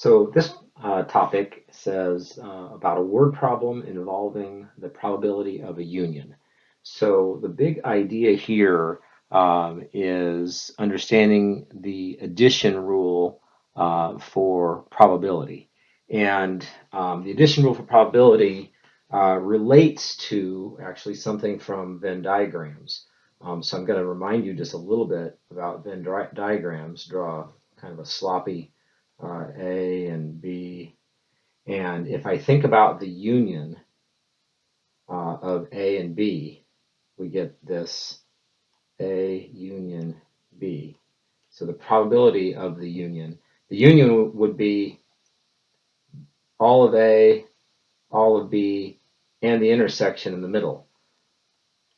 So this topic says about a word problem involving the probability of a union. So the big idea here is understanding the addition rule for probability. And the addition rule for probability relates to actually something from Venn diagrams. So I'm going to remind you just a little bit about Venn diagrams. Draw kind of a sloppy A and B. And if I think about the union of A and B, we get this A union B. So the probability of the union would be all of A, all of B, and the intersection in the middle.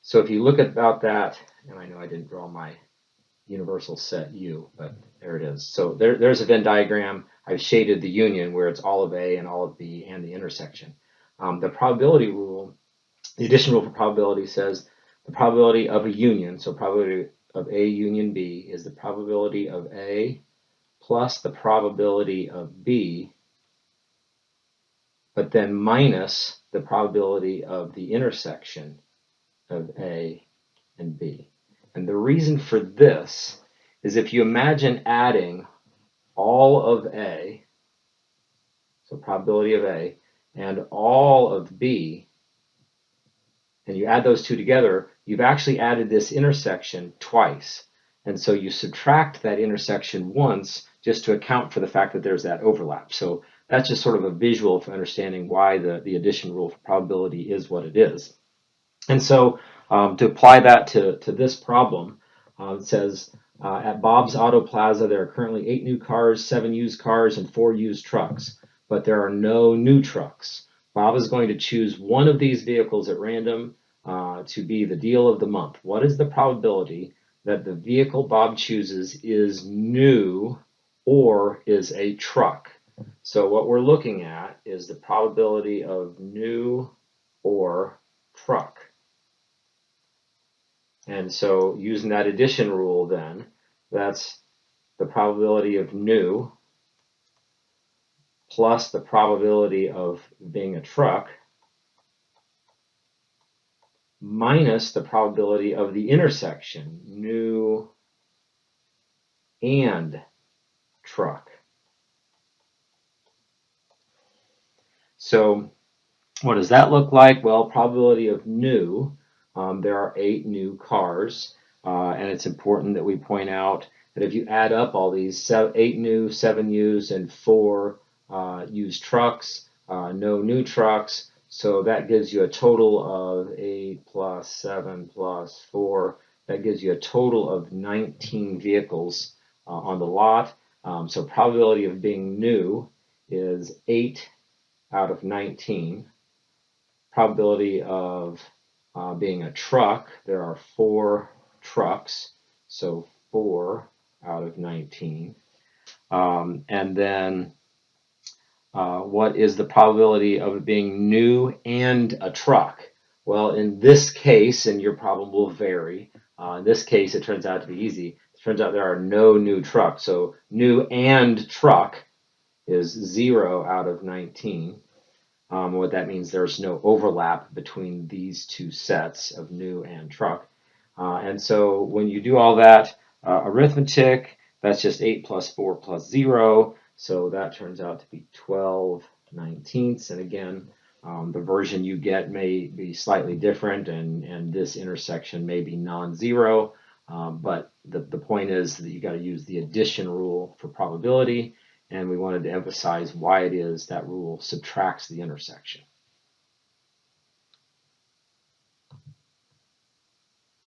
So if you look at about that, and I know I didn't draw my universal set U, but there it is. So there's a Venn diagram. I've shaded the union where it's all of A and all of B and the intersection. The probability rule, the addition rule for probability says the probability of a union, so probability of A union B is the probability of A plus the probability of B, but then minus the probability of the intersection of A and B. And the reason for this is if you imagine adding all of A, so probability of A, and all of B, and you add those two together, you've actually added this intersection twice. And so you subtract that intersection once just to account for the fact that there's that overlap. So that's just sort of a visual for understanding why the addition rule for probability is what it is. And so to apply that to this problem, it says at Bob's Auto Plaza, there are currently 8 new cars, 7 used cars, and 4 used trucks, but there are no new trucks. Bob is going to choose one of these vehicles at random to be the deal of the month. What is the probability that the vehicle Bob chooses is new or is a truck? So what we're looking at is the probability of new or truck. And so using that addition rule then, that's the probability of new plus the probability of being a truck minus the probability of the intersection, new and truck. So what does that look like? Well, probability of new, there are 8 new cars, and it's important that we point out that if you add up all these 8 new, 7 used, and 4 used trucks, no new trucks, so that gives you a total of 8 plus 7 plus 4. That gives you a total of 19 vehicles on the lot. So probability of being new is 8 out of 19. Probability of being a truck, there are 4 trucks, so 4 out of 19. And then what is the probability of it being new and a truck? Well, in this case, and your problem will vary, in this case it turns out to be easy. It turns out there are no new trucks, so new and truck is 0 out of 19. What that means, there's no overlap between these two sets of new and truck. And so when you do all that arithmetic, that's just 8 plus 4 plus 0. So that turns out to be 12/19. And again, the version you get may be slightly different, and this intersection may be non-zero. But the point is that you got to use the addition rule for probability. And we wanted to emphasize why it is that rule subtracts the intersection.